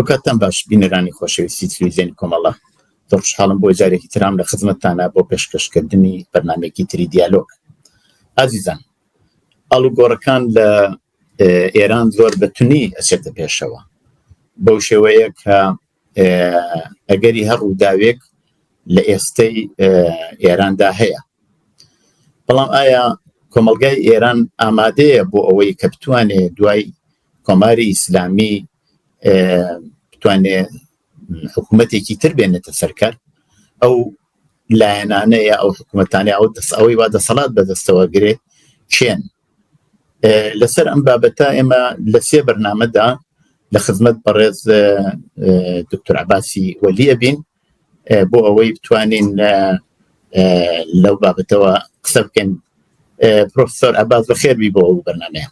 کاتان باش بینەرانی خۆشەویستی تلویزیۆنی کۆمەڵە زۆر خوشحاڵم بۆ جارێکی ترام لە خزمەتتانە بۆ پێشکەشکردنی بەرنامێکی تری دیالۆگ. ئازیزان، ئاڵوگۆڕەکان لە ئێران زۆر بەتونی ئەچێتە پێشەوە بەو شێوەیە کە ئەگەری هەر ڕووداوێک لە ئێستەی ئێراندا هەیە. بەڵام ئایا کۆمەلگای ئێران ئامادەیە بۆ ئەوەی کە بتوانێ دوای کۆماری ئیسلامی بتوانێ حکوومەتێکی تر بێنێتە سەرکار؟ ئەو لایەنانەیە ئەو حکوومەتانە ئەوەی وا دەسەڵات بەدەستەوەگرێ چێن؟ لەسەر ئەم بابەتە ئێمە لە سێ بەرنامەدا لە خزمەت بەڕێز دکتۆر عەباسی وەلیە بین بۆ ئەوەی بتوانین لەو بابەتەوە قسە بکەین. پرۆفسۆر عەباس بەخێربی بۆ ئەو بەرنامەیە.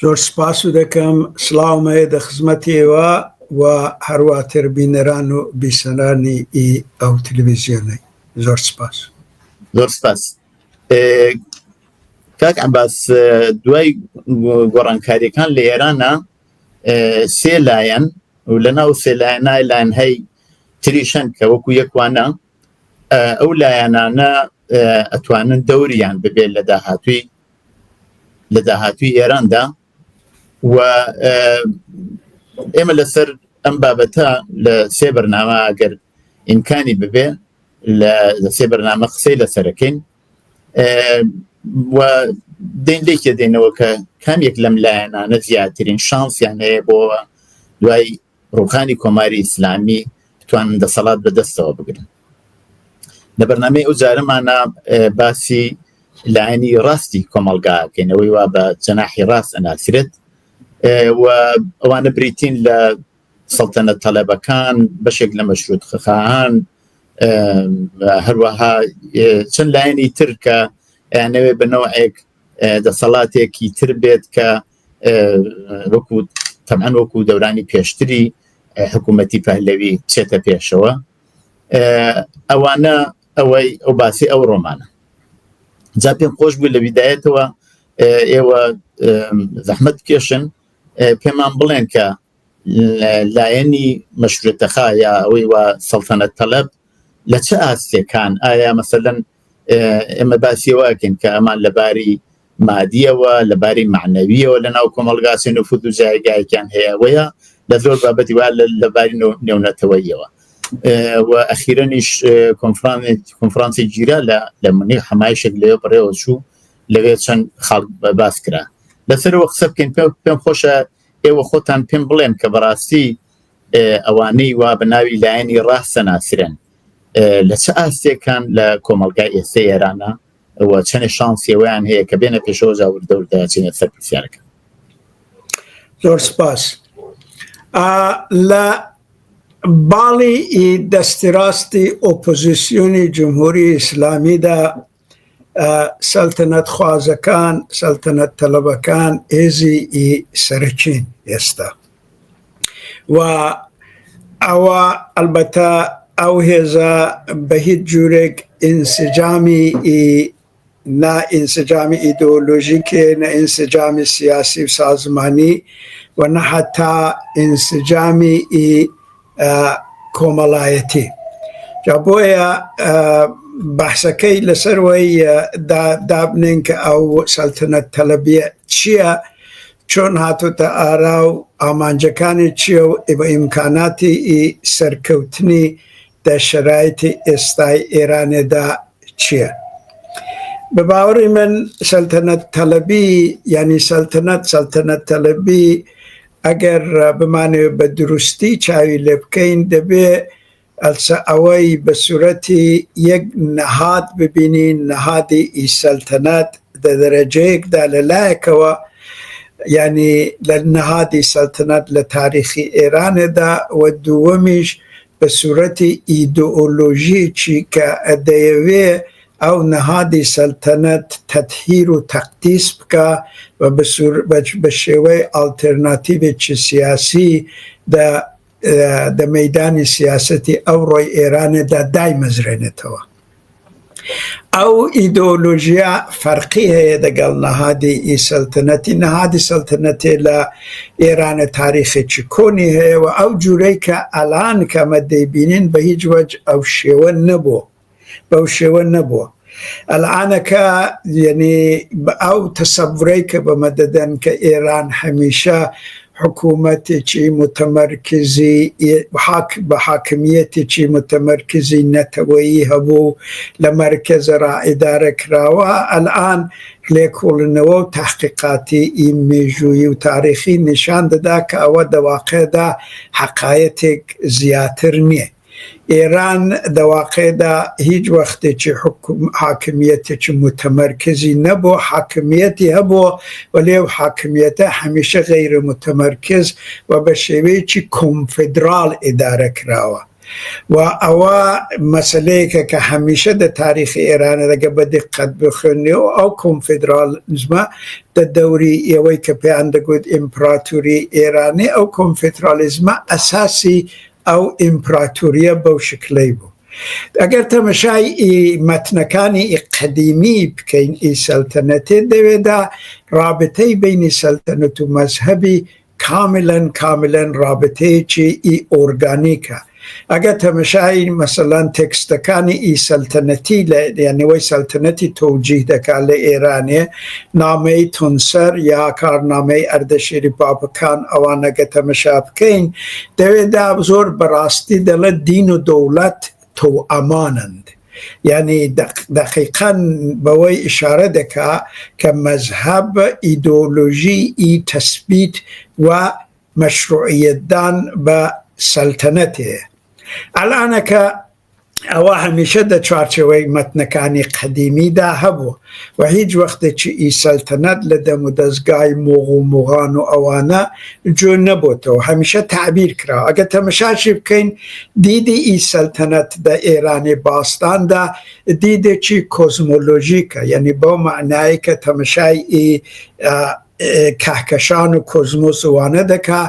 زۆر سپاس و دەکەم، سڵاومەیە دە خزمەتیەوە و هەرواتر بینەران و بیسەرانی ئەو تەلەڤیزیۆنەی. زۆر سپاس. زۆر سپاس. کاک عەباس، دوای گۆڕانکاریەکان لە ئێرانە سێ لایەن و لەناو سێ لایەنای لایەنهەی تریشەن کە وەکو یەکوانە ئەو لایەنانە ئەتوانن دەوریان ببێت لە داهاتووی ئێراندا و ئێمە لەسەر ئەم بابەتە لە سێ بەرنامە ئەگەر ئیمکانی ببێ لە سێ بەرنامە قسەی لەسەرەکەین و دێن لێکێ دێنەوە کە کامێک لەم لایەنانە زیاترین شانسیان هەیە بۆ دوای ڕووخانی کۆماری ئیسلامی بتوانن دەسەڵات بەدەستەوە بگرن. لە بەرنامەی ئەو جارەمانە باسی لایەنی ڕاستی کۆمەلگاکەینەوەی وا بە جەناحی ڕاست ئەناسرێت و ئەوانە بریتین لە سەڵتەنەت تەلەبەکان، بەشێک لە مەشروط خەخاهان، هەروەها چەند لایەنی تر کە یانەوێ بنەوەیەک دەسەڵاتێکی تر بێت کە تەبعەن وەکو دەورانی پێشتری حکوومەتی پەهلەوی چێتە پێشەوە. ئەوانە ئەو باسی ئەو ڕۆمانە. جا پێم خۆش بوو لە بیدایەتەوە ئێوە زەحمەت بکێشن پێمان بڵێن کە لایەنی مەشروطەخا یا ئەوەی وا سەڵتەنەت تەلەب لە چه ئاستێکان؟ ئایا مەسەلەن ئێمە باسیەوەکەین کە ئەمان لەباری مادیەوە، لەباری معنەویەوە لەناو کۆمەلگاسی نفوذ و جایگایەکیان هەیە وەیە لە زۆر بابەتی وا لەباری نێونەتەوەیەوە و ئەخیرەنیش کۆنفرانسی گیرا لە منی حمایشێک لەوێ بڕێوە چوو لەوێ چەند خەڵک باس کرا. لەسەرەوە قسە بکەین. پێم خۆشە ئێوە خۆتان پێم بڵێن کە بەڕاستی ئەوانەی وا بە ناوی لایەنی ڕاستە ناسرێن لە چه ئاستێکان لە کۆمەلگای ئێستا ئێرانە و چەند شانسیەوەیان هەیە کە بێنە پێشەوە زاوردەوردا چێنێت سەر پرسیارەکە؟ زۆر سپاس. لە باڵی دەستی ئۆپۆزیسیۆنی جمهوری ئیسلامیدا سەڵتەنەت خوازەکان، سەڵتەنەت تەلەبەکان هێزی سەرچین ئێستا و ئەوە ئەلبەتە ئەو هێزە بە هیچ جوورێک ئینسجامی ئیدئۆلۆژیکێ، نە ئینسجامی سیاسی و سازمانی و نە حتا ئینسجامی کۆمەڵایەتی. جا بۆیە بەحسەکەی لەسەرەوەی دابنین کە ئەو سەڵتەنەت تەلەبیە چییە، چۆن هاتوتە ئارا و ئامانجەکانی چییە و بە ئیمکاناتی سەرکەوتنی دە شەرایەتی ئێستای ئێرانێدا چییە. بە باوەڕی من سەڵتەنەت تەلەبی یعنی سەڵتەنەت تەلەبی ئەگەر بمانێت بە دروستی چاوی لێ بکەین دەبێ ئەوەی بە سوورەتی یەک نەهاد ببینین، نەهادی سەڵتەنەت لە دەرەجەیەکدا لەلایەکەوە، یعنی لە نەهادی سەڵتەنەت لە تاریخی ئێرانێدا و دووەمیش بە سوورەتی ئیدئۆلۆژیکی کە دەیەوێ ئەو نەهادی سەڵتەنەت تەطهیر و تەقدیس بکە و بە شێوەی ئالتەرناتیڤێکی سیاسی دە مەیدانی سیاسەتی ئەو ڕۆی ئێرانێدا دایمەزرێنێتەوە. او ایدئولوژیا فرقی هەیە دەگەڵ نەهادی سەلتەنەتی. نەهادی سەلتەنەتی لە ئێرانە تاریخێکی کۆنی هەیە و ئەو جوورەی کە ئەلان کەمە دەیبینین بە هیچ وەج ئەو شێوە نەبووە، بەو شێوە نەبووە. ئەلعانەکە یعنی ئەو تەسەورەی کە بەمە دەدەن کە ئێران هەمیشە حکوومەتێکی متمەرکزی بە حاکمیەتێکی متمەرکزی نەتەوەیی هەبوو لە مەرکەزە ئیدارە کراوە. ئەلعان لێکۆڵنەوە و تحقیقاتی مێژوویی و تاریخی نیشان دەدا کە ئەوە دەواقعدا حەقایەتێک زیاتر نییە. ئێران دەواقعدا هیچ وەختێکی حاکمیەتێکی متمەرکزی نەبوو، حاکمیەتی هەبوو وەلێ و حاکمیەتە هەمیشە غەیرە متمەرکز و بە شێوەیەکی کۆنفێدراڵ ئیدارە کراوە. و ئەوە مەسلەیەکە کە هەمیشە دە تاریخی ئێرانە دەگە بە دقت بخوێنێەوە. ئەو کۆنفێدرالیزمە دە دەوری ئێوەی کە پێیان دەگوت ئیمپراتوری ئێرانی، ئەو کۆنفێدرالیزمە ئەساسی ئەو ئیمپراتوریە بەو شکلەی بوو. ئەگەر تەمەشای مەتنەکانی قەدیمی بکەین سەلتەنەتێ دەوێدا رابطەی بینی سەلتەنەت و مەزهەبی کاملەن رابطەیەکی ئۆرگانیکە. ئەگەر تەمەشای مەسەلەن تێکستەکانی سەلتەنەتی یانەوەی سەلتەنەتی تۆجیه دەکات لە ئێرانێ، نامەی تونسەر یا کارنامەی ئەردەشێری بابەکان ئەوانەگە تەمەشا بکەین دەوێدا زۆر بەڕاستی دەڵێت دین و دەوڵەت تۆ ئەمانند. یعنی دقیقاً بەوەی ئشارە دەکا کە مەزهەب ئیدۆلۆژی تەسبیت و مەشروعیەتدان بە سەلتەنەتێ. ئەلانەکە ئەوە هەمیشە دە چوارچەوەی مەتنەکانی قەدیمیدا هەبوو و هیچ وەختێکی سەلتەنەت لە دەم و دەستگای مۆغ و موغان و ئەوانە جۆ نەبووتەوە، هەمیشە تعبیر کرا. ئەگە تەمەشاشی بکەین دیدی سەلتەنەت دە ئێرانی باستاندا دیدێکی کۆزمۆلۆژیکە، یعنی بۆ معنایی کە تەمەشای کهکشان و کۆزمۆس وانە دەکا،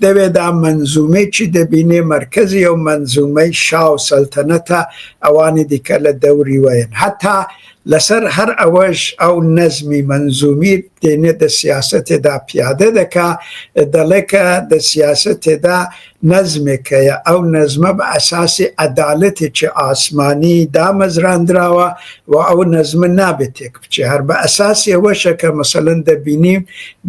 دەوێدا منزومەیەکی دەبینێ مرکزی ئەو منزومەی شا و سەلتەنەتە ئەوانی دیکە لە دەوری وەیەن. هەتا لەسەر هەر ئەوەش ئەو نەزمی منزومی دێنێ دە سیاسەتێدا پیادە دەکا، دەڵێکە دە سیاسەتێدا نەزمێکەیە، ئەو نەزمە بە ئەساسی عەدالەتێکی ئاسمانی دامەزراندراوە و ئەو نەزمە نابێت تێک بچێ. هەر بە ئەساسی ئەوەشە کە مەسەلەن دەبینیم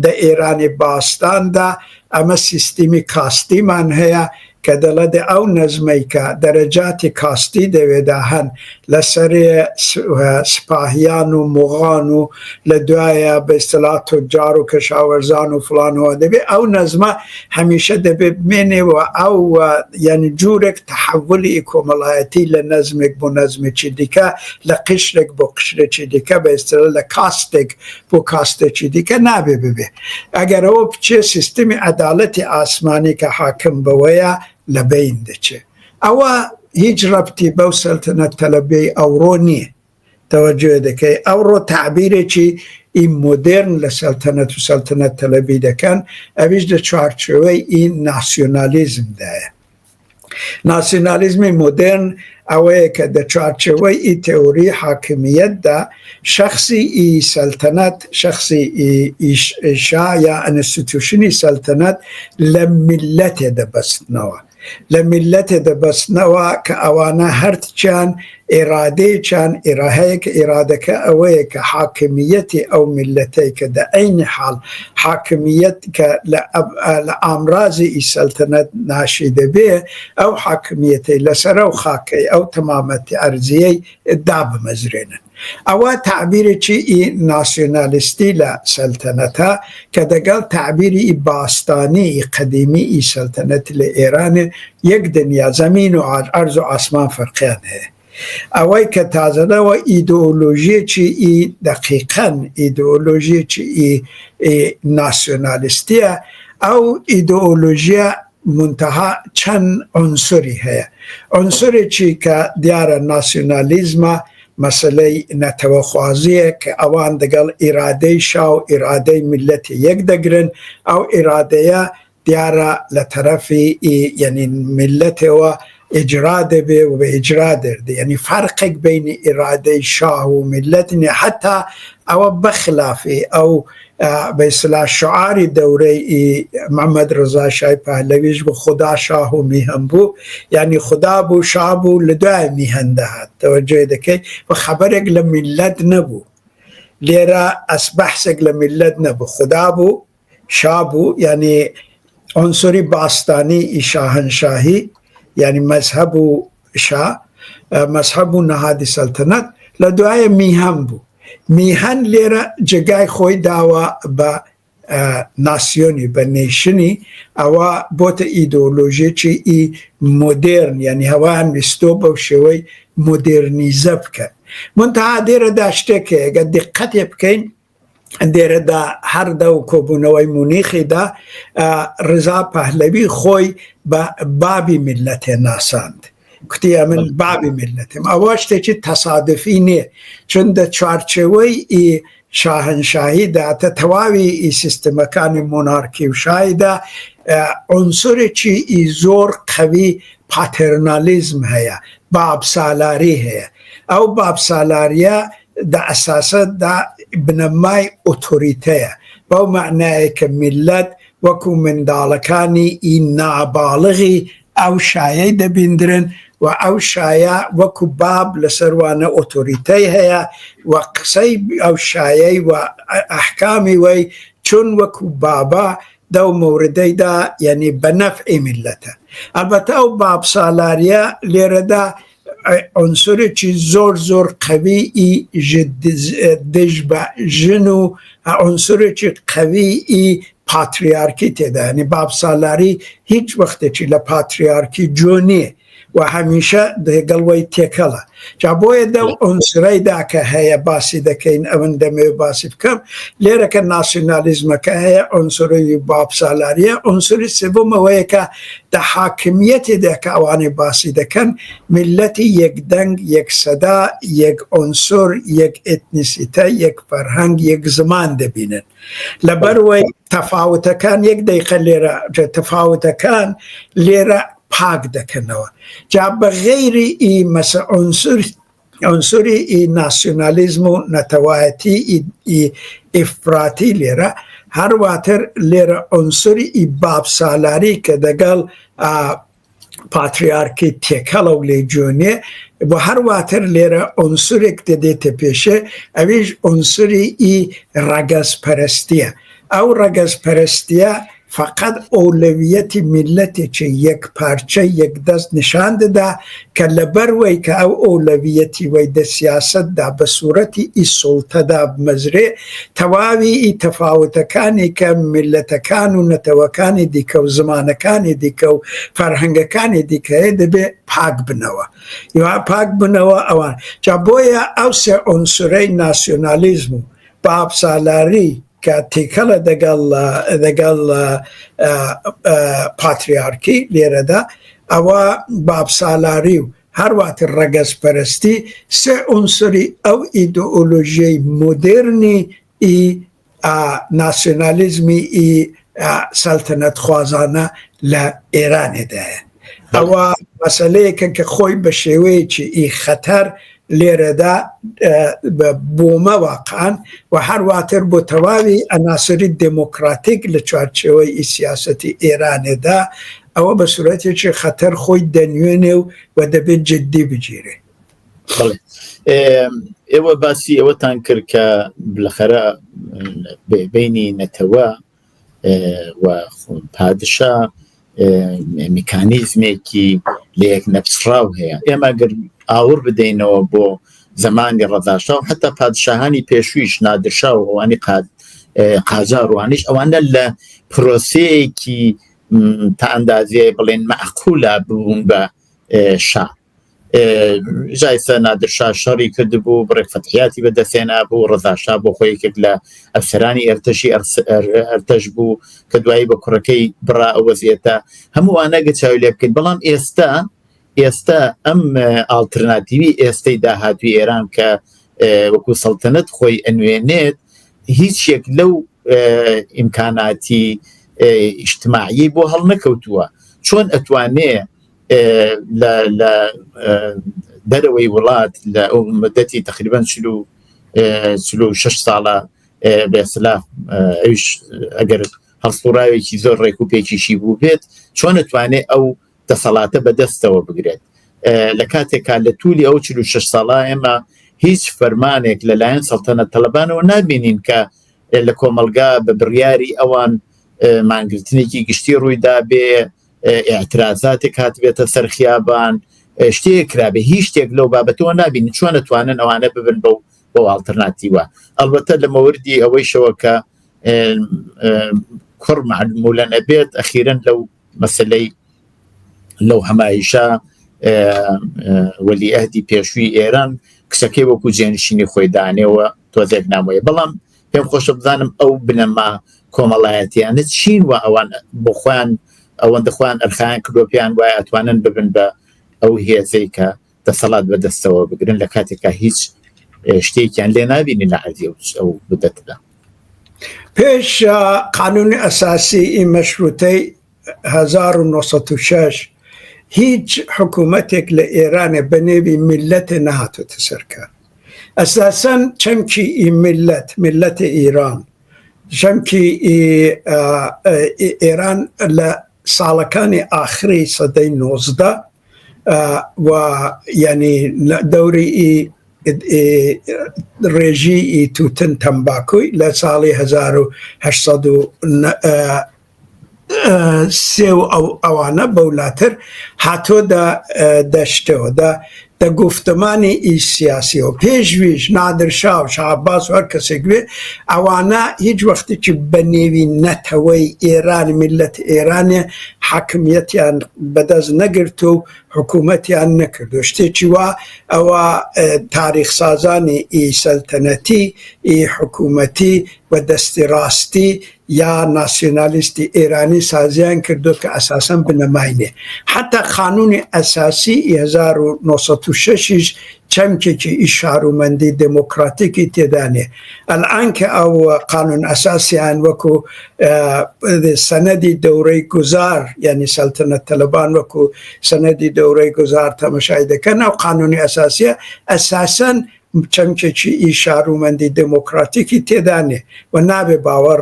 دە ئێرانی باستاندا ئەمە سیستمی کاستیمان هەیە کە دەڵێ ئەو نەزمەی کە دەرەجاتی کاستی دەوێدا هەن لەسەرێ سپاهیان و موغان و لە دوایە بە ئیستیلاح تۆجار و کەشاوەرزان و فڵانەوە دەبێت ئەو نەزمە هەمیشە دەبێت بمێنێەوە ئەو یعنی جوورێک تەحولی کۆمەڵایەتی لە نەزمێک بۆ نەزمێکی دیکە، لە قشرێک بۆ قشرێکی دیکە، بە ئیستیلاح لە کاستێک بۆ کاستێکی دیکە نابێ ببێ. ئەگەرەوە بچێ سیستمی عەدالەتی ئاسمانی کە حاکم بەوەیە لە بین دەچێ. ئەوە هیچ ڕەبتی بەو سەلتەنەت تەلەبەی ئەوڕۆ نییە. تەوەجۆ دەکەی ئەوڕۆ تعبیرێکی مۆدێرن لە سەلتەنەت و سەلتەنەت تەلەبی دەکەن، ئەویش لە چوارچێوەی ناسیۆنالیزمدایە. ناسیۆنالیزمی مۆدێرن ئەوەیە کە دە چوارچێوەی تێۆری حاکمیەتدا شخصی سەلتەنەت، شخصی شا یا ئەنستیتوشنی سەلتەنەت لە میلەتێ دەبەستنەوە، لە میلەتێ دەبەستنەوە کە ئەوانە هەرچیان ئێرادەیەکیان هەیە کە ئێرادەکە ئەوەیە کە حاکمیەتی ئەو میلەتەی کە دە عەینی حاڵ حاکمیەت کە لە ئامرازی سەلتەنەت ناشی دەبێ، ئەو حاکمیەتی لەسەر ئەو خاکەی ئەو تەمامەتی ئەرزیەی دابمەزرێنن. ئەوە تعبیرێکی ناسیۆنالیستی لە سەلتەنەتە کە دەگەڵ تعبیری باستانی قەدیمی سەلتەنەت لە ئێرانێ یەک دنیا زەمین و ئەرز و ئاسمان فەرقیان هەیە. ئەوەی کە تازەدەوە ئیدئۆلۆژیەکی دقیقەن ئیدئۆلۆژیەکی ناسیۆنالیستیە. ئەو ئیدئۆلۆژیە منتەها چەند عنسوری هەیە. عنسورێکی کە دیارە ناسیۆنالیزمە مەسلەی نەتەوەخوازیە کە ئەوان دەگەڵ ئیرادەی شا و ئیرادەی میلەتی یەک دەگرن، ئەو ئیرادەیە دیارە لە تەرەفی یعنی میلەتەوە إجراء دبي وبإجراء دردي يعني فرق بين إرادة شاه وملتنا حتى أو بخلافي أو بإصلاح شعار دوري محمد رضا شاه پهلویش بو خدا شاه میهم بو يعني خدا بو شاه بو لدوای میهن ده توجه دکی و خبرك لملت نبو ليرا أصبحسك لملت نبو خدا بو شاه بو يعني عنصري باستاني شاهنشاهي يعني مذهب شاه مذهب نهادي سلطنت لدوای میهم بو میهن ليرا جگای خوی داوا با ناسیونی با نیشنی او بوت ایدئولوژی چی ای مدرن يعني هوان بستوب و شوی مدرنیزه بکن منتها دیر داشته که اگر دقت بکن دیر دا هر دو کوبونوی مونیخی دا رضا پهلوی خوی با بابی ملت ناساند کتی من بابی ملتم اواشته چی تصادفی نه چون دا چارچوی ای شاهنشاهی دا تتواوی ای سیستمکان مونارکی و شاهی دا عنصر چی ای زور قوی پاترنالیزم هیا باب سالاری هیا او باب سالاریا دا اساسا دا بنمای اوتوریته باو معنی که ملت وکو من دالکانی ای نابالغی او شایع دا بندرن و او شایع وکو باب لسروانه اوتوریته هیا و قصی او شایع و احکامی وی چون وکو بابا دو مورده دا یعنی بنفع ملته البته او باب سالاریا لیرده عنصر چی زور زور قوی ای دجبه جنو عنصر چی قوی ای پاتریارکی تیده یعنی باب سالاری هیچ وقت چی لپاتریارکی جونی و همیشه ده قلوی تکلا جابوی دو عنصری دا که هیا باسی دا که این اون دمی باسی بکم لیره که ناسیونالیزم که هیا عنصری باب سالاری عنصری سوم وی که دا حاکمیت دا که اوانی باسی دا کن ملتی یک دنگ یک صدا یک عنصر یک اتنیسیته یک فرهنگ یک زمان دا بینن لبروی تفاوت کن یک دقیقه لیره تفاوت کن لیره پاک دکنوا جا بغیر ای مثل عنصر ای ناسیونالیزم و نتوایتی ای افراطی لیره هر واتر لیره عنصر ای باب سالاری که دگل پاتریارکی تکلو لیجونه و هر واتر لیره عنصر که دیت پیشه اویش عنصر ای رگز پرستیه او رگز پرستیه فقط اولویت ملت چه یک پارچه یک دست نشان ده که لبروی که او اولویتی وی ده سیاست ده بصورتی ای سلطه ده مزره تواوی ای تفاوتکانی که ملتکان و نتوکانی دیکه و زمانکانی دیکه و فرهنگکانی دیکه ده به پاک بنوا یا پاک بنوا اوان جا بویا او سه عنصره ناسیونالیزمو باب سالاری که تیکل دگل پاتریارکی لیره ده او باب سالاریو هر وقت رگز پرستی سه عنصری او ایدئولوژی مدرنی ای ناسیونالیزمی ای سلطنت خوازانه لإیران ده او مسئله که خوی بشوی چی ای خطر لیره ده بومه واقعا و هر واتر بوتواوی عناصر دموکراتیک لچارچوی سیاستی ایران ده او به صورتی چه خطر خوی دنیونه و دبی جدی بجیره بله ایوه باسی ایوه تانکر که بالاخره بینی نتوا و پادشاه میکانیزمی لیک نفسراو هیا اما اگر آور بدینەوە بۆ زمانی ڕەضاشاه و حتا پادشاهانی پێشوویش نادرشاه و ئەوانی قاجار وانیش ئەوانە لە پرۆسەیەکی تا ئەندازێ بڵێن مەعقولە ببوون بە شا جایسە نادرشاه شەڕی کردبوو بڕێک فەتحیاتی بەدەستێنا بوو ڕەضاشاه بۆ خۆی یەکێک لە ئەفسەرانی ئەرتەشی ئەرتەش بوو کە دوایی بە کوڕەکەی بڕا ئەو وەزیەتە هەمووانە گەچاوی لێ بکەین بەڵام ئێستا ئەم ئالترناتیوی ئێستەی داهاتوی ئێران کە وەکو سەڵتەنەت خۆی ئەنوێنێت هیچ یەک لەو ئیمکاناتی ئیجتماعی بۆ هەڵ نەکەوتووە چۆن ئەتوانێ لە دەرەوەی وڵات لە ئەو مدەتی تقریبان 6 ساڵە بێسلاف ئەوش ئەگەر هەڵسوڕاوێکی زۆر ڕێکوپێکیشی بوو بێت چۆن نتوانێت ئەو دەسەڵاتە بەدەستەوە بگرێت لە کاتێکا لە توولی ئەو 6 ساڵە ئێمە هیچ فەرمانێک لەلایەن سەڵتەنەت تەلەبانەوە نابینین کە لە کۆمەلگا بە بڕیاری ئەوان مانگرتنێکی گشتی ڕوویدا بێ ئاعترازاتێک هاتبێتە سەر خیابان شتێک کرابێ هیچ شتێک لەو بابەتەوە نبین چۆن نتوانن ئەوانە ببن بۆ ئالتەرناتیڤە ئەلبەتە لە مەوردی ئەوەیشەوە کە کوڕ معلومە نەبێت ئەخیرەن لەو مەسلەی لەو هەمایشە وەلی ئەهدی پێشووی ئێران کچەکەی وەکو جێنشینی خۆی دانێەوە تۆزێک نامۆیە بەڵام پێم خۆشە بزانم ئەو بنەما کۆمەڵایەتیانە چین و ئەوان بۆ خۆیان ئەوەندە خۆیان ئەرخیان کردۆپیان وایە ئەتوانن ببن بە ئەو هێزەی کە دەسەڵات بەدەستەوە بگرن لە کاتێکا هیچ شتێکیان لێ نبینی لە عەرزی ئەو بدەتدا. پێش قانونی ئەساسی مەشروطەی 1906 هیچ حکوومەتێک لە ئێرانە بە نێوی میلەتێ نەهاتوتە سەرکار. ئەساسەن چەمکی میلەتی ئیران چەمکی ئێران لە ساڵەکانی ئاخری سەدەی 19 و یعنی دەوری ڕێژی توتن تەمباکوی لە ساڵی 1930 ئەوانە بەولاتر هاتۆ دەشتەوە دە گفتمانی سیاسی و پێشویش نادرشا و شعباس و هەر کەسێک بێ ئەوانە هیچ وەختێکی بە نێوی نەتەوەی ئێران میلەت ئێرانێ حاکمیەتیان بەدەست نەگرت و حکوومەتیان نەکردو شتێکی وا ئەوە تاریخسازانی سەلتەنەتی حکوومەتی و دەستی ڕاستی یا ناسیۆنالیستی ئێرانی سازیان کردو کە ئەساسەن بنەماینێ حتا قانونی ئەساسی 1906 چەمکێکی ئیشارومەندی دموکراتیکی تێدانێ ئەلان کە ئەو قانون ئەساسیان وەکو سەنەدی دەورەی گوزار یعنی سەلتەنەت تەلەبان وەکو سەنەدی دەورەی گوزار تەمەشای دەکەن ئەو قانونی ئەساسیە ئەساسەن چەمکێکی ئیشارومەندی دموکراتیکی تێدانێ و نابێ باوەڕ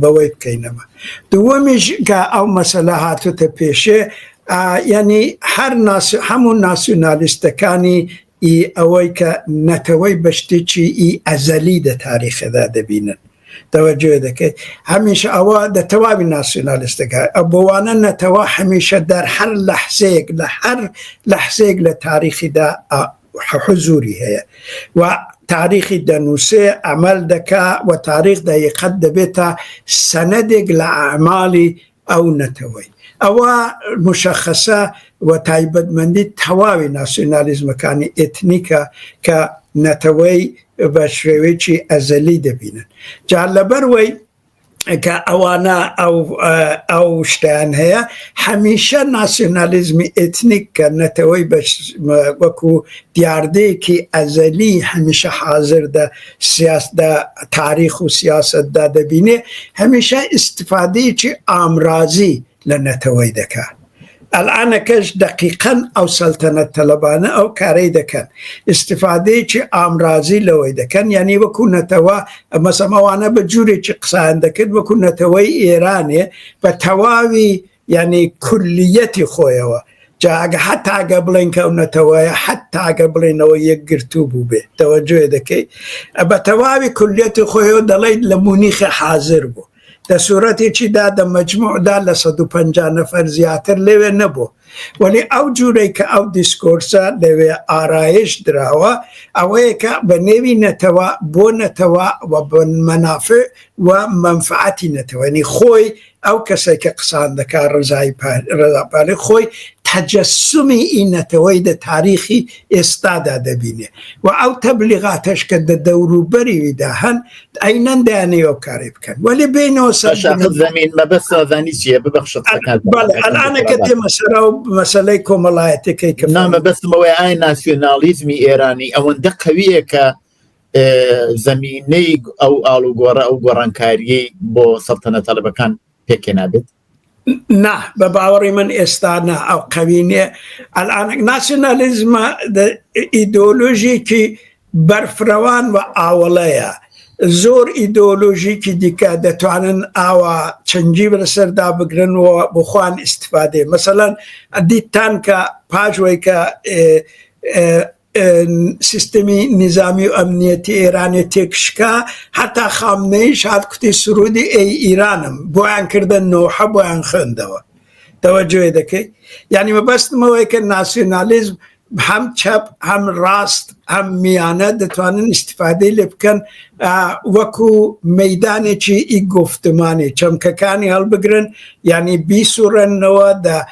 بەوەی بکەینەوە. دووەمیش کە ئەو مەسەلە هاتوتە پێشێ یعنی هەموو ناسیۆنالیستەکانی ئەوەی کە نەتەوەی بەشتێکی ئەزەلی لە تاریخەدا دەبینن تەوەجێ دەکەیت هەمیشە ئەوە دەتەواوی ناسیۆنالیستەکە بۆوانە نەتەوە هەمیشە دەر هەر لەحزەیەک لە تاریخیدا حضوری هەیە و تاریخی دەنووسێ ئەمەل دەکا و تاریخ دەیقەت دەبێتە سەنەدێک لە ئەعمالی ئەو نەتەوەی ئەوە مشەخەسە و تایبەتمەندی تەواوی ناسیۆنالیزمەکانی ئێتنیکە کە نەتەوەی بە شێوەیەکی ئەزەلی دەبینن جا لەبەروەی کە ئەوانە ئەو شتیان هەیە هەمیشە ناسیۆنالیزمی ئێتنیک کە نەتەوەی وەکو دیاردەیەکی ئەزەلی هەمیشە حازردا سیاسدا تاریخ و سیاسەتدا دەبینێ هەمیشە ئیستیفادەیەکی ئامرازی لە نەتەوەی دەکات. ئەلانەکەش دقیقەن ئەو سەلتەنەت تەلەبانە ئەو کارەی دەکەن ئیستیفادەیەکی ئامرازی لەوەی دەکەن یعنی وەکو نەتەوە مەسەمەوانە بە جوورێکی قسەیان دەکرد وەکو نەتەوەی ئێرانێ بە تەواوی یعنی کولیەتی خۆیەوە جاگە حتاگە بڵێن کە نەتەوەیە حتاگە بڵێنەوە یەکگرتوو بوو بێ تەوەجێ دەکەی بە تەواوی کولیەتی خۆیەوە دەڵێیت لە مونیخی حازر بوو لە سوورەتێکیدا دە مەجموعدا لە 150 نەفەر زیاتر لەوێ نەبوو ولی ئەو جوورەی کە ئەو دیسکۆرسە لەوێ ئارایش دراوە ئەوەیە کە بە نێوی نەتەوە بۆ نەتەوە و بە مەنافع و مەنفعەتی نەتەوەنی خۆی ئەو کەسێک کە قسان دەکا ڕەزاپالی خۆی تەجەسومی ئینەتەوەی دە تاریخی ئێستادا دەبینێ و ئەو تەبلیغاتەش کە دە دەوروبەریدا هەن ئەینەن دەیانەوە کاری بکەن ولی بینەوە زمین مەبەستانی چیە ببەخشت ئەلانەکە تێمە سەرا و مەسەلەی کۆمەڵایەتەکەی کە نامەبەستمەوەی ئای ناسیۆنالیزمی ئێرانی ئەوەندە قەویە کە زمینەی ئەو ئاڵوگۆڕە ئەو گۆڕانکاریەی بۆ سەڵتەنەت تەلەبەکان پێکێ نابێت نه به باوری من استانه او قوینه الان ناسیونالیزم د ایدئولوژی که برفروان و اولیه زور ایدئولوژی که دیگه دتوانن او چنجی برسر دا بگرن و بخوان استفاده مثلا دیتان که پاجوی که سیستمی نظامی و امنیتی ایرانی تکشکا حتی خامنه‌ای شاید کتی سرودی ای ایرانم بویان کردن نوحه بویان خنده و توجه دکی یعنی مبست موی که ناسیونالیزم هم چپ هم راست هم میانه دتوانن استفاده لبکن وکو میدانی چی ای گفتمانی چمککانی حل بگرن یعنی بی سورن نوا ده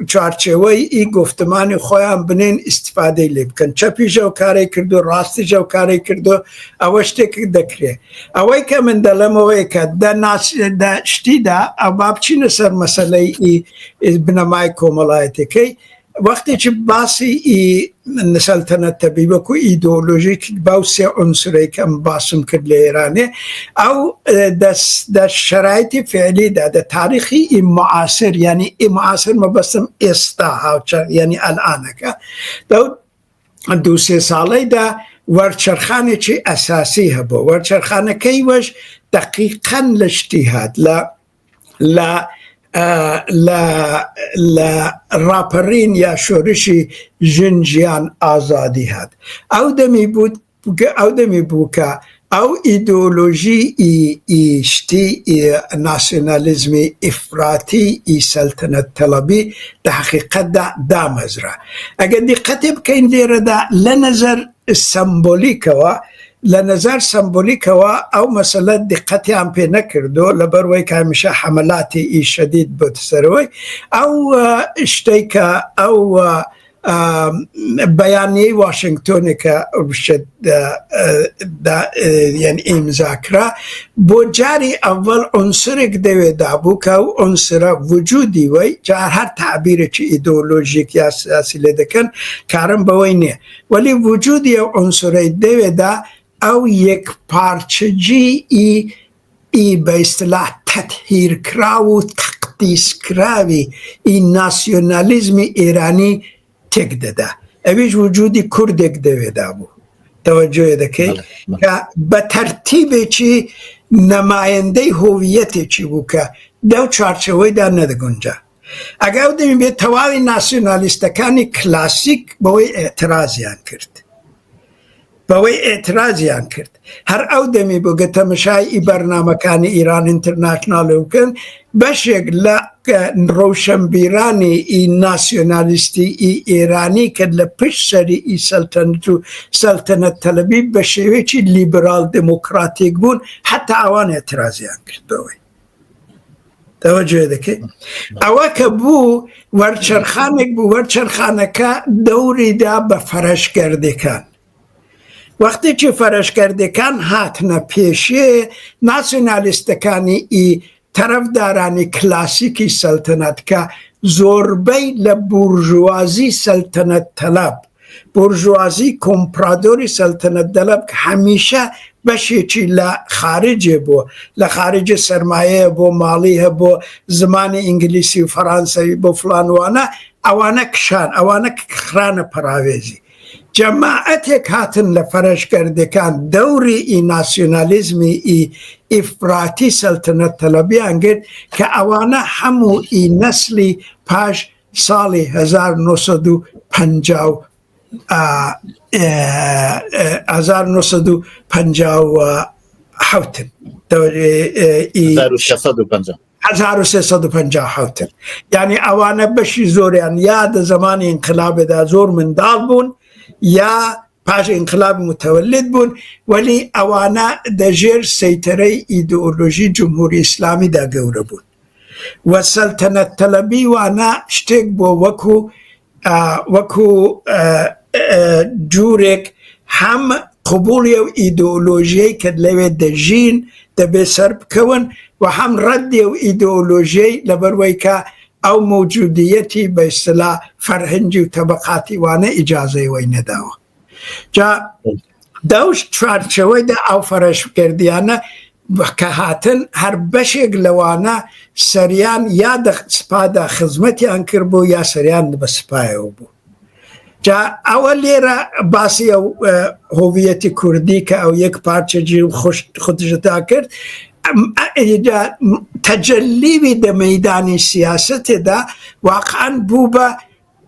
چارچوی ای گفتمانی خویم بنین استفاده لبکن چپی جو کاری کردو راستی جو کاری کردو اوشتی که دکره اوی که من دلم اوی که ده شتی ده او بابچی نسر مسئله ای بنامای کوملایتی که وقتی که باسی ای سلطنت طبیبه که ایدئولوژی که باسی عنصری که باسم کرد لیرانه او در شرایط فعلی در تاریخی ای معاصر یعنی ای معاصر مبستم استا یعنی الان که دو سه ساله در ورچرخانه چی اساسی هبو ورچرخانه که وش دقیقا لاشتهاد لا راپرین یا شورشی جنجیان آزادی هد او دمی بود که او ایدئولوژی ایشتی ناسیونالیزم افراطی ای سلطنت طلبی در حقیقت دا مزره اگر دقت بکنید دیره دا لنظر سمبولیک و او مثلا دقتی هم پی نکردو لبروی که همیشه حملاتی ای شدید بود سروی او اشتی که او بیانیه واشنگتونی که یعنی امضا کرد با جاری اول عنصر که دوی دابو که او عنصر وجودی وی جا هر تعبیر چی ایدئولوژیک یا سیاسی لیدکن کارم بوی نه ولی وجودی عنصر دوی دا او یک پارچگی ای به اصطلاح تطهیر کراو تقدیس کراوی ای ناسیونالیزم ایرانی تک داده اویش وجودی کردک دوی دابو توجه دکی که به ترتیب چی نماینده هویت چی بو که دو چارچوی در ندگونجا اگر او دمی به تواوی ناسیونالیستکانی کلاسیک باوی اعتراضیان کرد هر او دمی بگه تمشای ای برنامه کانی ایران انترناشنال وکن بشکل روشنبیرانی ای ناسیونالیستی ای ایرانی که لپش سری ای سلطنت طلبی بشوی چی لیبرال دموکراتیک بون حتی اوان اعتراضیان کرد دوی توجه دکی اوه که بو ورچرخانه که دوری دا بفرش کرده کن وقتی که فرشگردکان هاتنه پیشه ناسیونالیستکانی ای طرفدارانی کلاسیکی سلطنت که زوربی لبورژوازی سلطنت طلب بورژوازی کمپرادوری سلطنت طلب که همیشه بشه چی لخارج بو لخارج سرمایه بو مالی بو زمان انگلیسی و فرانسوی بو فلانوانا اوانا کشان اوانا کخران پراویزی جماعت هاتن لفرش کرده کن دوری ای ناسیونالیزمی ای افراطی سلطنت طلبی انگرد که اوانا همو ای نسلی پاش سال 1357 یعنی اوانا بشی زوریان یاد زمان انقلاب دا زور من دال بون یا پاش انقلاب متولد بون ولی اوانا در جیر سیطره ایدئولوژی جمهوری اسلامی دا گوره بون و سلطنت طلبی وانا شتک بو وکو جورک هم قبولی و ایدئولوژی که لوی در جین در بسر بکون و هم رد و ایدئولوژی لبروی که او موجودیتی به اصطلاح فرهنگی و طبقاتی وانه اجازه وی نداوه جا دوش چارچوی ده او فرش کردیانه کە هاتن هەر بەشێک لەوانە سەریان یا سپادا خزمەتیان کرد بوو یا سەریان بە سپایەوە بوو. جا ئەوە لێرە باسی ئەو هۆڤیەتی کوردی کە ئەو یەک پارچەجی خودشتا کرد تەجەلیوی دە مەیدانی سیاسەتێدا واقعاً بوو بە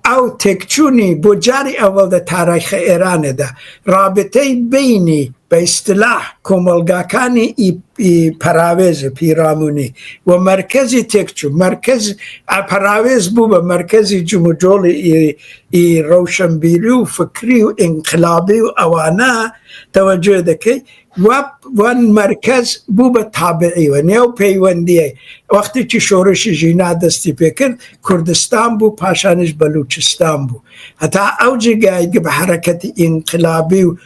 ئەو تێکچوونی بۆ جاری ئەوەڵ دە تاریخە ئێرانەدا رابطەی بینی بە ئیستلاح کۆمەلگاکانی پەراوێزە پیرامونی و مرکزی تێکچوو مرکز پەراوێز بوو بە مرکزی جموجۆڵی ڕەوشەنبیری و فکری و ئینقلابی و ئەوانە تەوەجۆ دەکەی وان مرکز بوو بە تابعیوە نێو پەیوەندیە وەختێکی شۆڕشی ژینا دەستی پێکرد کوردستان بوو پاشانش بەلوچستان بوو هەتا ئەو جێگای بە حرەکەتی ئینقلابی و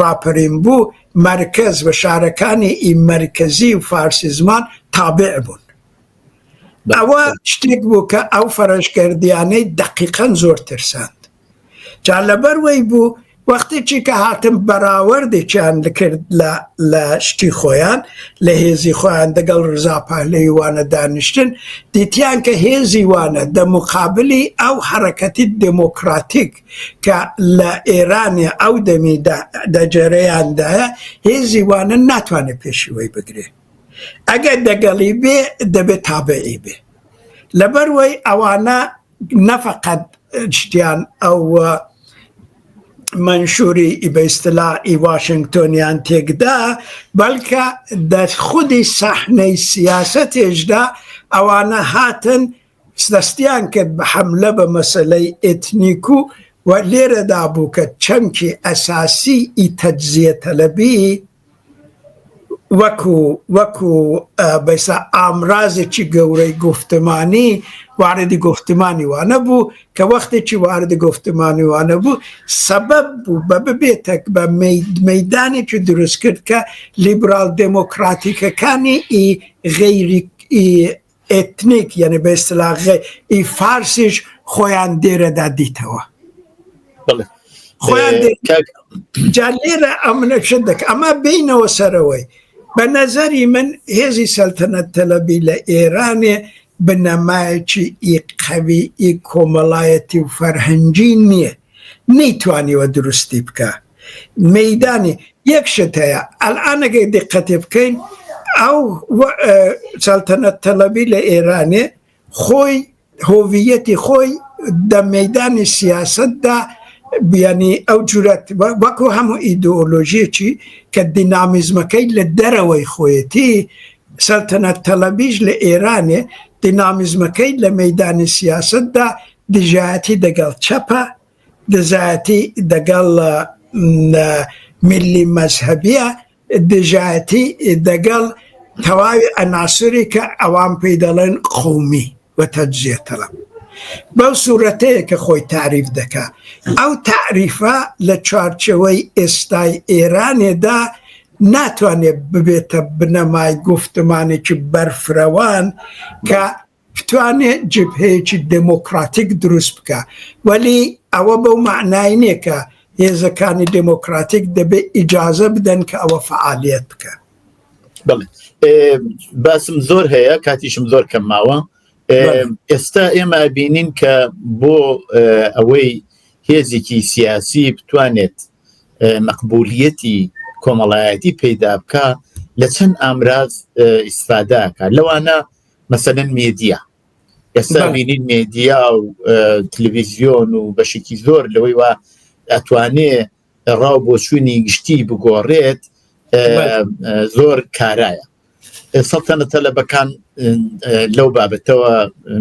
ڕاپەرین بوو مرکز و شارەکانی مرکزی و فارسی زمان تابع بوون ئەوە شتێک بوو کە ئەو فەرەشکردیانەی دقیقەن زۆر ترساند جا لەبەروەی بوو وەختێکی کە هاتم بەراوەردێکیان کرد لە شتی خۆیان لە هێزی خۆیان دەگەڵ ڕزا پەهلەوی وانە دانیشتن دیتیان کە هێزی وانە دە مقابلی ئەو حرەکەتی دموکراتیک کە لە ئێرانێ ئەو دەمی دەجێرەیاندایە هێزی وانە ناتوانێت پێشیوەی بگرێ ئەگەر دەگەڵی بێ دەبێت تابعی بێ لەبەروەی ئەوانە نەفەقەت شتیان ئەو منشوری بە ئیستلاحی واشنگتۆنیان تێکدا بەڵکە دە خودی سەحنەی سیاسەتێشدا ئەوانە هاتن دەستیان کرد بە حەملە بە مەسەلەی ئێتنیک و لێرەدا بوو کە چەمکی ئەساسی تەجزیە تەلەبی وەکو بەیسا ئامرازێکی گەورەی گفتمانی واردی گفتمانی وانە بوو کە وەختێکی واردی گفتمانی وانە بوو سەبەب بوو بە ببێتە بە مەیدانێکی دروست کرد کە لیبرال دموکراتیکەکانی غەیری ئێتنیک یعنی بە ئیستلاح فارسیش خۆیان دێرەدا دیتەوە خۆیان جا لێرە ئەمنە شت دەکە ئەمە بینەوە سەرەوەی بە نەزەری من هێزی سەلتەنەت تەلەبی لە ئێرانێ بنەمایەکی قەوی کۆمەڵایەتی و فەرهەنگی نییە نەیتوانیوە دروستی بکە مەیدانی یەک شت هەیە ئەلئانەگەی دقەتێ بکەین ئەو سەلتەنەت تەلەبی لە ئێرانێ خۆی هۆڤیەتی خۆی دە مەیدانی سیاسەتدا بیانی ئەو جورەت وەکو هەموو ئیدئۆلۆژیەکی کە دینامیزمەکەی لە دەرەوەی خۆیەتی سەلتەنەت تەلەبیش لە ئێرانێ دینامیزمەکەی لە مەیدانی سیاسەتدا دژایەتی دەگەڵ چەپە دژایەتی دەگەڵ میلی مەزهەبیە دژایەتی دەگەڵ تەواوی ئەناسوری کە ئەوان پێی دەڵێن قومی و تەجزیە تەلەب بەو سوورەتەیە کە خۆی تعریف دەکا ئەو تعریفە لە چوارچەوەی ئێستای ئێرانێدا ناتوانێت ببێتە بنەمای گفتمانێکی بەرفرەوان کە بتوانێت جبهەیەکی دموکراتیک دروست بکە وەلی ئەوە بەو معنای نییە کە هێزەکانی دموکراتیک دەبێت ئیجازە بدەن کە ئەوە فعالیت بکە باسم زۆر هەیە کاتیشم زۆر کەم ماوە ئێستا ئێمە بینین کە بۆ ئەوەی هێزێکی سیاسی بتوانێت مەقبولیەتی کۆمەڵایەتی پەیدا بکە لە چەند ئامراز ئیستفادەکە لەوانە مەسەلەن مێدیا ئێستا بینین مێدیا و تەلەڤیزیۆن و بەشێکی زۆر لەوەی وا ئەتوانێ ڕاو بۆ چوونی گشتی بگۆڕێت زۆر کارایە سەلتەنەت تەلەبەکان لەو بابەتەوە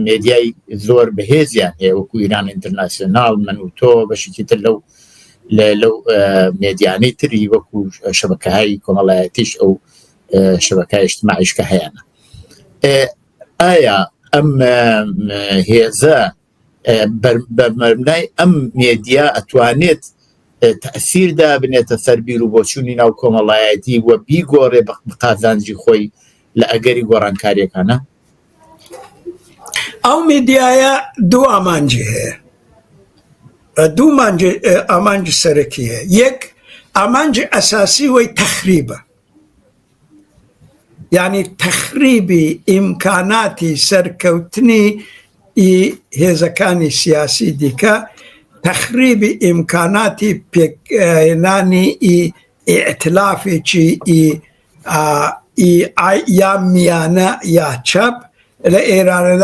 مێدیای زۆر بەهێزیان هەیە وەکو ئیران ئینتەرناسیۆناڵ من و تۆ بەشێکی تر لەو مێدیانەی تری وەکو شەبەکەهای کۆمەڵایەتیش ئەو شەبەکەی اجتماعیش کە هەیەە ئایا ئەم هێزە بە مەبنای ئەم مێدیا ئەتوانێت تەسیردا بنێتە سەر بیر و بۆچوونی ناو کۆمەڵایەتی وە بیگۆڕێ بە قازانجی خۆی لە ئەگەری گۆڕانکاریەکانە ئەو مێدیایە دوو ئامانجی هەیە دوو ئامانجی سەرەکی هەیە یەک ئامانجی ئەساسی وەی تەخریبە يعني تخريب إمكانات سركوتني هزكاني سياسي ديكا تخريب إمكانات بيكناني ائتلافي يا ميانا يا شاب لإيران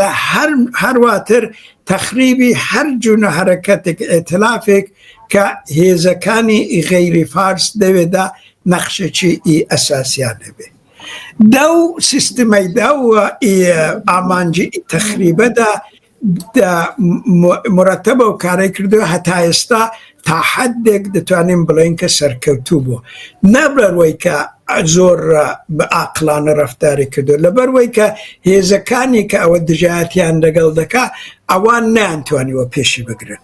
هر واتر تخريبي هر جون حركتك ائتلافك كهزكاني غير فارس دودا نقشة أساسيان به دو سيستمي دو آمانجي تخريبه دا مرتبه و کاری کرده حتی استا تا حدک دتوانیم بلین که سرکوتو نبر وی که زور به عقلان رفتاری کرده لبر وی که هیزکانی که او دجایتیان دقل دکا اوان نه انتوانی و پیشی بگرن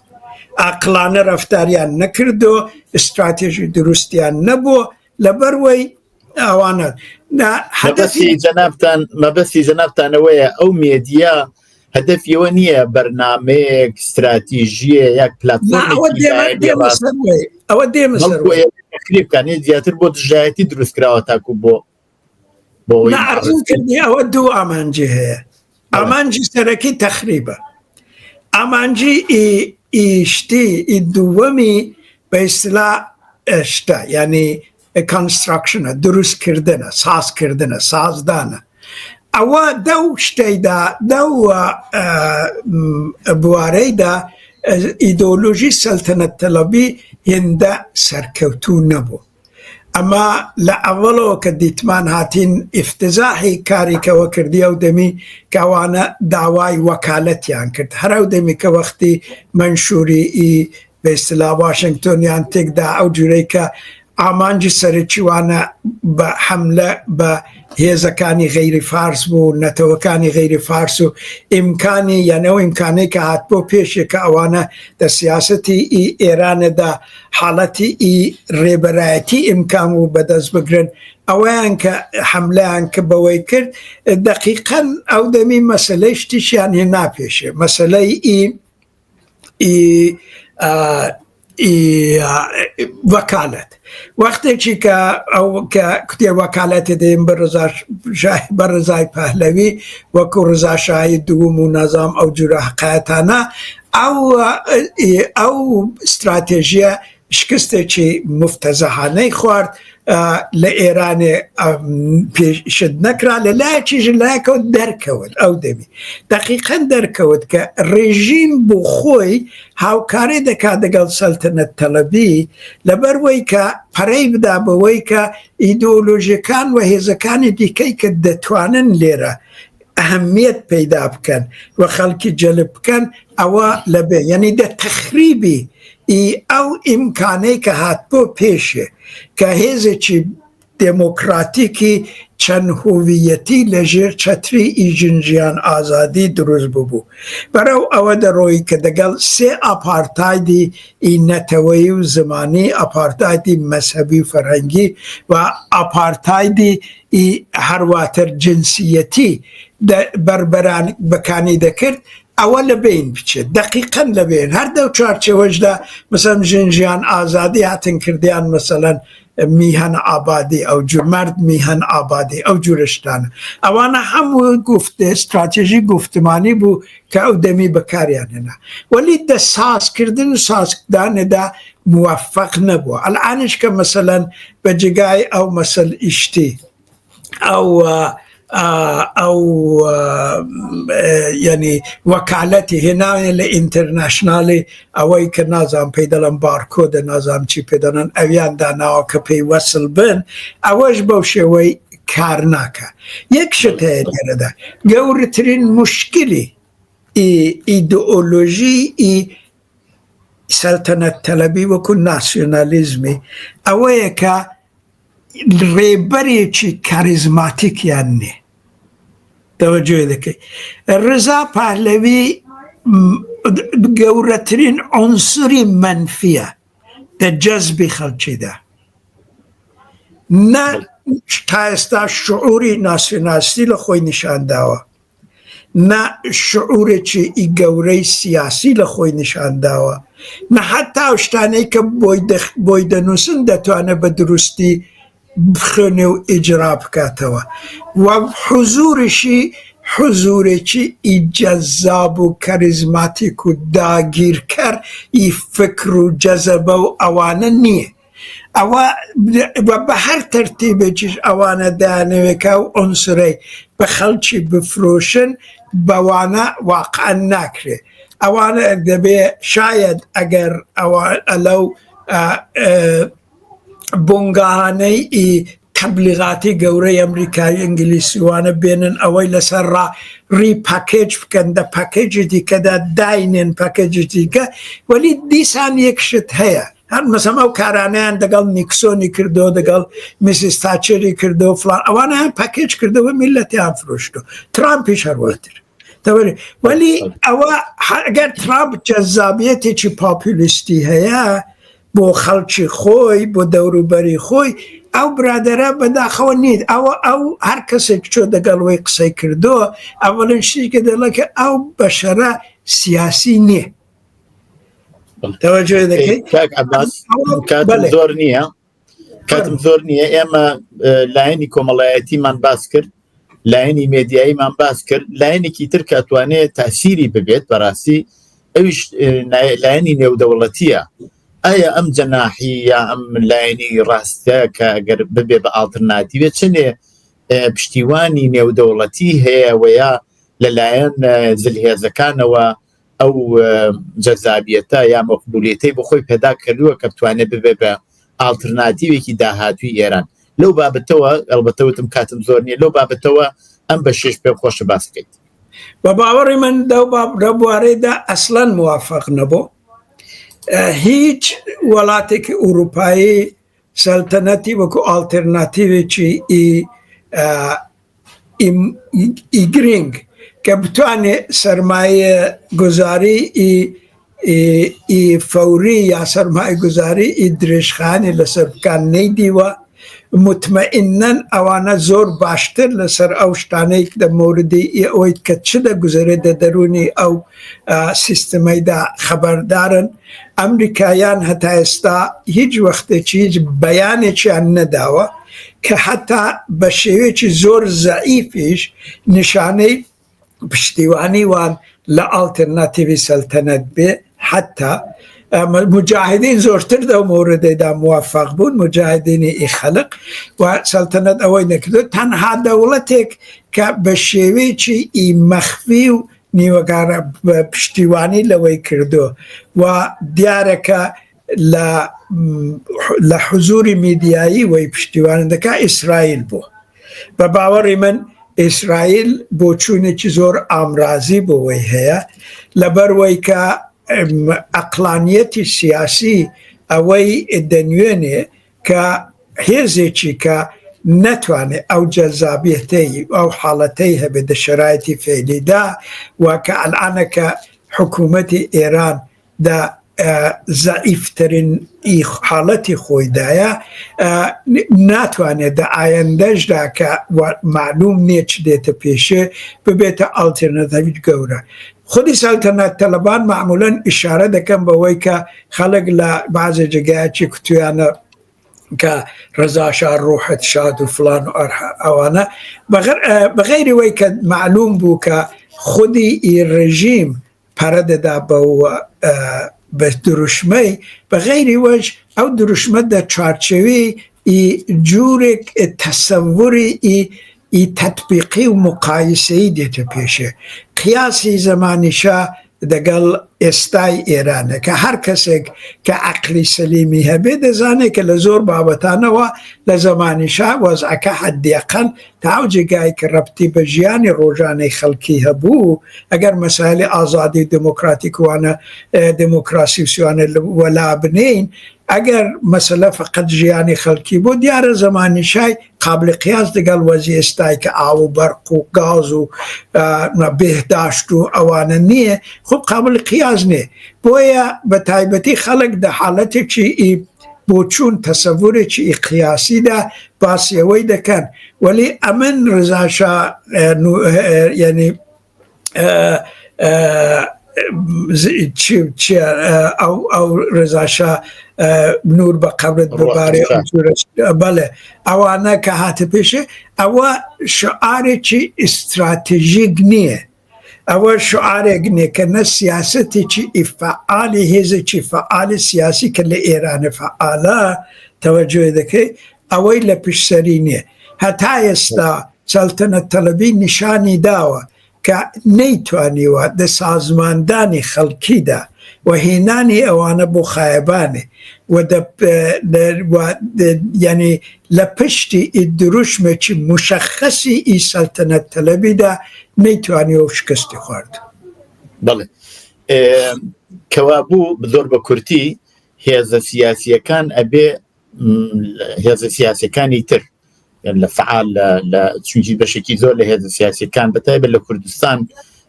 عقلان رفتاریان نکردو استراتیجی درستیان نبو لبر وی اوانات ما بس جنابتان ويا او ميديا هدف يونيه برنامج استراتيجيه ياك بلاتفورم اودي مسوي تقريب كان زياتر بود جايتي دروس كراوتاكو بو لا ارزو كدي اودو امانجي هي امانجي سركي تخريبا امانجي اشتي الدومي باصطلاح اشتا يعني construction دروس کردنه ساز کردنه سازدانه او دو شتی دا دو بواره دا ایدئولوژی سلطنت طلبی هنده سرکوتو نبو اما لأولو که دیتمان هاتین افتزاحی کاری که وکردی او دمی که وانا دعوای وکالتیان کرد هر او دمی که وقتی منشوری به اصطلاح واشنگتونیان تک دا او جوری که آمانجی سرچیوانه به حمله به هیزکانی غیر فارس بو نتوکانی غیر فارس و امکانی یعنی امکانی که هات بو پیشه که اوانه در سیاستی ایران دا حالتی ریبرایتی امکان و بدست بگرن اوان که حمله انکه بوی کرد دقیقا او دمی مسئله اشتیشیان هنا پیشه مسئله وکالت وقتی که او که کتی وکالت دیم برزای پهلوی و که رضا شاهی دوم و نظام او جرا حقیقتانه او استراتیجی شکسته چی مفتزهانه خورد لإيران پیشد نکرا للا چیز لاکود درکود او دمی دقیقا درکود که رژیم بو خوی هاوکاری دکا دگل سلطنت طلبی لبروی که پریب دا بوی که ایدئولوژیکان و هیزکان دیکی که دتوانن لیره اهمیت پیدا بکن و خلکی جلب کن او لبه یعنی ده تخریبی او امکانی که هات بو پیشه که هیزه چی دموکراتیکی چند هویتی لجیر چتری ای جنجیان آزادی دروز ببو برای او در روی که دگل سه اپارتایدی ای نتوی و زمانی اپارتایدی مذهبی فرهنگی و اپارتایدی ای هر واتر جنسیتی بربران بکانی دکرد اول لبین بچه دقیقا لبین هر دو چارچه وجده مثلا جنجیان آزادی هاتن کردیان مثلا میهن آبادی او مرد میهن آبادی او جورشتان اوانا همو گفته استراتژی گفتمانی بو که او دمی بکاریان نه ولی ده ساز کردن ساز دانه ده موفق نبو الانش که مثلا بجگای او مثل اشتی او يعني وكالتي هنا الانترناشنالي اوي كنظام بيدلن باركود نظام چي بيدلن اويان دانا كبي وصل بن اوج بوشوي كارناكا يكشته ده گورترين مشكلي ایدئولوژی سلطنت طلبی و کن ناسیونالیزمی اوه که ریبری چی کاریزماتیک یعنی توجه دکی رضا پهلوی گورترین عنصری منفیه در جذب خلچی ده نه تایستا شعوری ناسیونالیستی لخوی نشان داوه نه شعور چی ای گوره سیاسی لخوی نشان داوه نه حتی اشتانه که بویدنوسن دتوانه بدرستی بخوێنێ و ئیجرا بکاتەوە و حضورشی حضورێکی جەذاب و کەریزماتیک و داگیرکەر ئی فکر و جەزەبە و ئەوانە نییە ئەوە بە هەر تەرتیبێکیش ئەوانە دانەوێکە و ئۆنسرەی بە خەڵکی بفرۆشن بەوانە واقعەن ناکرێ ئەوانە دەبێ شاید ئەگەر ئەلەو بۆنگاهانەی تەبلیغاتی گەورەی ئەمریکای ئینگلیسیوانە بێنن ئەوەی لەسەر ڕیپاکێج بکەن دە پاکێجی دیکەدا داینێن پاکێجی دیکە وەلی دیسان یەکشت هەیە هەر مەسەڵەن ئەو کارانەیان دەگەڵ نیکسۆنی کردەوە دەگەڵ میسیس تاچەری کردەوە فڵان ئەوانەیان پاکێج کردەوە میلەتیان فرۆشتەوە ترامپیش هەروەتر وەلی ئەوە ئەگەر ترامپ جەذابیەتێکی پاپولیستی هەیە بۆ خەڵکی خۆی بۆ دەوروبەری خۆی ئەو برادەرە بەداخەوە نیت ئەو هەر کەسێک چۆ دەگەڵەوەی قسەی کردەوە ئەوەڵەن شتێکە دەڵێکە ئەو بەشەرە سیاسی نییە تەوەجۆ دەکەیت کاتم زۆر نییە ئێمە لایەنی کۆمەڵایەتیمان باس کرد لایەنی مێدیاییمان باس کرد لایەنێکی تر کاتوانێت تاسیری ببێت بەڕاستی ئەویش لایەنی نێودەوڵەتیە ئایا ئەم جەناحی یا ئەم لایەنی ڕاستە کە ئەگەر ببێ بە ئالتەرناتیڤێت چنێ پشتیوانی نێودەوڵەتی هەیە وەیە لەلایەن زلهێزەکانەوە ئەو جەذابیەتە یا مەقبولیەتەی بۆ خۆی پێدا کردووە کە بتوانێت ببێ بە ئالتەرناتیڤێکی داهاتووی ئێران لەو بابەتەوە ئەلبەتەوتم کاتم زۆر نییە لەو بابەتەوە ئەم بە شێش پێ خۆشە باس بکەیت بە باوەڕی من لە بوارەیدا ئەسڵەن موافق نەبوو هیچ وڵاتێکی ئوروپایی سەلتەنەتی وەکو ئالتەرناتیڤێکی ئی گرنگ کە بتوانێت سەرمایە گوزاری ئی فەوری یا سەرمایە گوزاری ئی درێژخانی لەسەر بکان نەیدیوە مطمئنەن ئەوانە زۆر باشتر لەسەر ئەو شتانەی لە موردی ئەوەی کە چ دەگوزارێت دە دەرونی ئەو سیستەمەیدا خەبەردارن ئەمریکایان هەتا ئێستا هیچ وەختێکی هیچ بەیانێکیان نەداوە کە حتا بە شێوەیەکی زۆر زەعیفیش نیشانەی پشتیوانی وان لە ئالتەرناتیڤی سەلتەنەت بێ حتا مجاهدین زۆرتر دە موردەیدا موافق بوون مجاهدینی ئی خەلق و سەلتەنەت ئەوەی نەکردو تەنها دەوڵەتێک کە بە شێوەیەکی ئی مەخفی و نیوەگارە پشتیوانی لەوەی کردو و دیارەکە لە حضوری میدیایی وەی پشتیوان دەکا ئیسرائیل بوو بە باوەڕی من ئیسرائیل بۆ چوونێکی زۆر ئامرازی بۆەوەی هەیە لەبەروەی کە ئەقلانیەتی سیاسی ئەوەی دەنوێنێ کە هێزێکی کە نەتوانێت ئەو جەذابیەتەی ئەو حاڵەتەی هەبێت لە شەرایەتی فعلیدا و کە ئەلعانەکە حکوومەتی ئێران دا زەعیفترین حاڵەتی خۆیدایە ناتوانێت دە ئایندەشدا کە معلوم نییە چ دێتە پێشێ ببێتە ئالتەرناتیڤ گەورە خودی سەلتەنەت تەلەبان معمولاً ئیشارە دەکەن بەوەی کە خەڵک لە بەعزێ جێگایەکی کوتویانە کە ڕەزا شار ڕۆحت شاد و فلان و ئەوانە بەغەیری وەی کە معلوم بوو کە خودی ئی ڕژیم پەرە دەدا بە دروشمەی بەغەیری وەش ئەو دروشمە دە چارچەوی ئی جوورێک تەسەووری ئی تەطبیقی و مقایسەی دێتە پێشێ قیاسی زەمانیشا دەگەڵ ئێستای ئێرانە کە هەر کەسێک کە عەقلی سەلیمی هەبێ دەزانێت کە لە زۆر بابەتانەوە لە زەمانیشا وەزعەکە حەدیەقەن تا ئەو جێگای کە ڕەبتی بە ژیانی ڕۆژانەی خەڵکی هەبوو ئەگەر مەسایلی ئازادی دموکراتیکوانە دموکراسی وسیوانە وەلا بنین ئەگەر مەسەلە فقط ژیانی خەڵکی بۆ دیارە زەمانیشای قابل قیاس دەگەڵ وەزی ئێستای کە ئاو و بەرق و گاز و بێهداشت و ئەوانە نییە خۆ قابل قیاس نێ بۆیە بە تایبەتی خەڵک دە حاڵەتێکی بۆ چوون تەسەوورێکی قیاسیدا باسیەوەی دەکەن وەلی ئەمن ڕزاشا یعنی ئەو ڕێزاشە نور بە قەبرت ببارێ بەڵێ ئەوانە کە هاتە پێشێ ئەوە شعارێکی ئیستراتیژیک نییە ئەوە شعارێک نییە کە نە سیاسەتێکی ئیفعالی هێزێکی فعالی سیاسی کە لە ئێرانە فعالە تەوەجۆی دەکەی ئەوەی لە پشتسەری نییە هەتا ئێستا سەڵتەنەت تەلەبی نیشانی داوە کە نەیتوانیوە دە سازماندانی خەڵکیدا و هێنانی ئەوانە بۆ خایەبانێ ینی لە پشتی دروشمێکی مشەخەسی ئی سەڵتەنەت تەلەبیدا نەیتوانیوە شکستی خوارد بەڵێ کەوا بوو زۆر بە کورتی هێزە سیاسیەکان ئەبێ هێزە سیاسەکانی تر لە فعال لە چونکی بەشێکی زۆر لە هێزە سیاسیەکان بەتایبەت لە کوردستان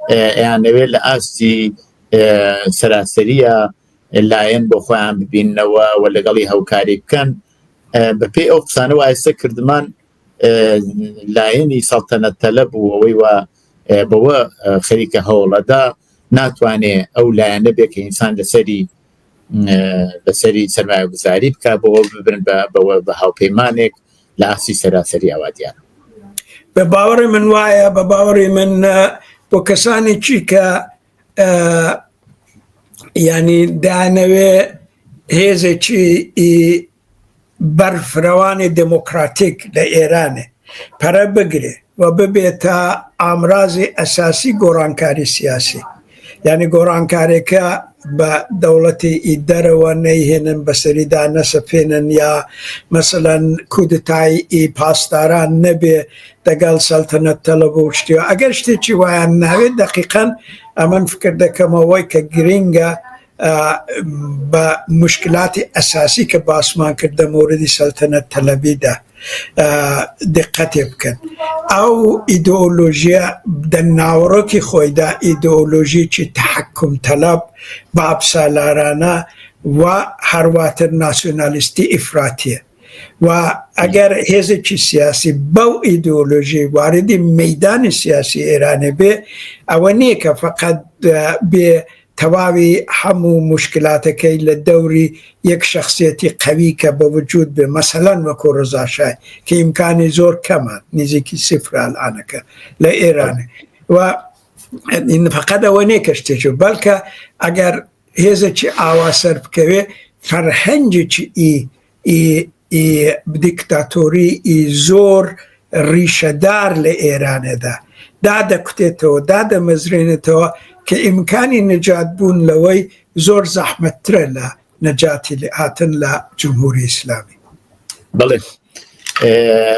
ئەیانەوێت لە ئاستی سەراسەریە لایەن بۆ خۆیان ببینەوە و لەگەڵی هەوکاری بکەن بەپێی ئەو قسانەوە ئایستا کردمان لایەنی سەڵتەنەت تەلەب و ئەوەی وە بەوە خەریکە هەوڵەدا ناتوانێ ئەو لایەنە بێ کە ئینسان لەسەری سەرمایەگوزاری بکە بەوە ببرن بەوە بە هاوپەیمانێک لە ئاسی سەراسەری ئاوادیان بە باوەڕی من وایە بە باوەڕی من بۆ کەسانێکی کە ینی دانەوێ هێزێکی بەرفرەوانی دموکراتیک لە ئێرانێ پەرە بگرێ و ببێتە ئامرازی ئەساسی گۆڕانکاری سیاسی یعنی گۆڕانکارێکە بە دەوڵەتی ئیدەرەوە نەیهێنن بەسەریدا نەسەپێنن یا مەسەلەن کودتایی پاسداران نەبێ دەگەڵ سەڵتەنەت تەلەب و شتیوە ئەگەر شتێکی وایان ناوێت دەقیقەن ئەمن فکر دەکەمەوەی کە گرینگە بە مشکلاتی ئەساسی کە باسمان کردە موردی سەڵتەنەت تەلەبیدا دقەتێ بکەن ئەو ئیدئۆلۆژیە دە ناوەڕۆکی خۆیدا ئیدئۆلۆژیکی تەحەکوم تەلەب بابسالارانە و هەرواتر ناسیۆنالیستی ئیفراتیە و ئەگەر هێزێکی سیاسی بەو ئیدئۆلۆژی واردی مەیدانی سیاسی ئێرانە بێ ئەوە نییە کە فقط بێ تەواوی هەموو مشکلاتەکەی لە دەوری یەک شخصیەتی قەوی کە بە وجود بێ مەسەلەن وەکو ڕزا شای کە ئیمکانی زۆر کەمان نزیکی سفرال ئانەکە لە ئێرانە و فقط ئەوە نییە کە شتێکی بەڵکە ئەگەر هێزێکی ئاوا سەر بکەوێ فەرهەنگێکی دیکتاتۆری زۆر ڕیشەدار لە ئێرانەدا دادەکوتێتەوە دادەمەزرێنێتەوە کە ئیمکانی نەجات بوون لەوەی زۆر زەحمەتترە لە نەجاتی هاتن لە جمهوری ئیسلامی بەڵێ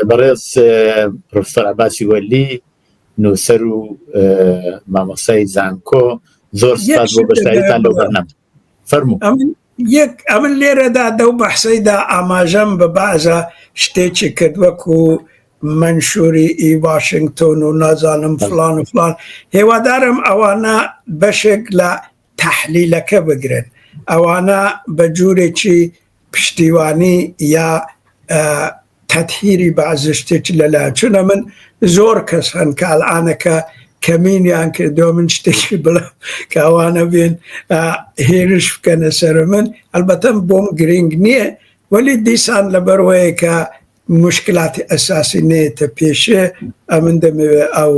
بەڕێز پرۆفێسۆر عەباسی وەلی نووسەر و مامۆستای زانکۆ زۆر سپاس بۆ بەشداریتان لەو بەرنامە فەرموو ئەمن لێرەدا دەو بەحسەیدا ئاماژەم بە بەعزە شتێکی کرد وەکو منشوری ئی واشنگتۆن و نازانم فلان و فلان هێوادارم ئەوانە بەشێک لە تەحلیلەکە بگرن ئەوانە بە جوورێکی پشتیوانی یا تەطهیری بەعزە شتێکی لەلایەن چونە من زۆر کەس هەن کە ئەڵعانەکە کەمینیان کردەوە من شتێکی بڵم کە ئەوانە بێن هێرش بکەنە سەر من ئەلبەتە بۆم گرنگ نییە وەلی دیسان لەبەرەوەیە کە مشکلاتی ئەساسی نێتە پێشێ ئەمن دەمەوێت ئەو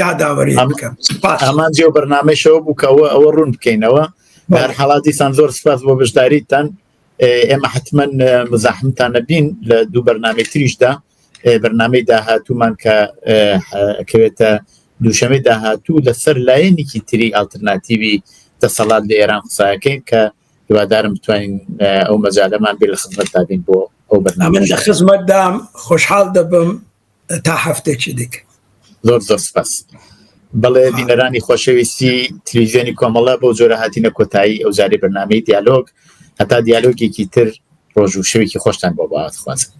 یاداوەری بکەم ئامانجی و بەرنامەیشەوە بووکەوە ئەوە ڕوون بکەینەوە بەر حاڵاتیسان زۆر سپاس بۆ بەشداریتان ئێمە حتمەن مزاحمتان نەبین لە دوو بەرنامەی تریشدا بەرنامەی داهاتوومان کە کەوێتە دووشەمەی داهاتوو لەسەر لایەنێکی تری ئالترناتیوی دەسەڵات لە ئێران قساکەین کە هیوادارم بتوانین ئەو مەجالەمان بێ لە خزمەتدا بین بۆ ئەو بەرنامە من لە خزمەتدام خۆشحاڵ دەبم تا هەفتێکی دیکە زۆر زۆر سپاس بەڵێ بینەرانی خۆشەویستی تەلەڤیزیۆنی کۆمەڵە بەو جۆرە هاتینە کۆتایی ئەو جارێ بەرنامەی دیالۆگ هەتا دیالۆگێکی تر ڕۆژ و شەوێکی خۆشتان بۆ بەهات خوازم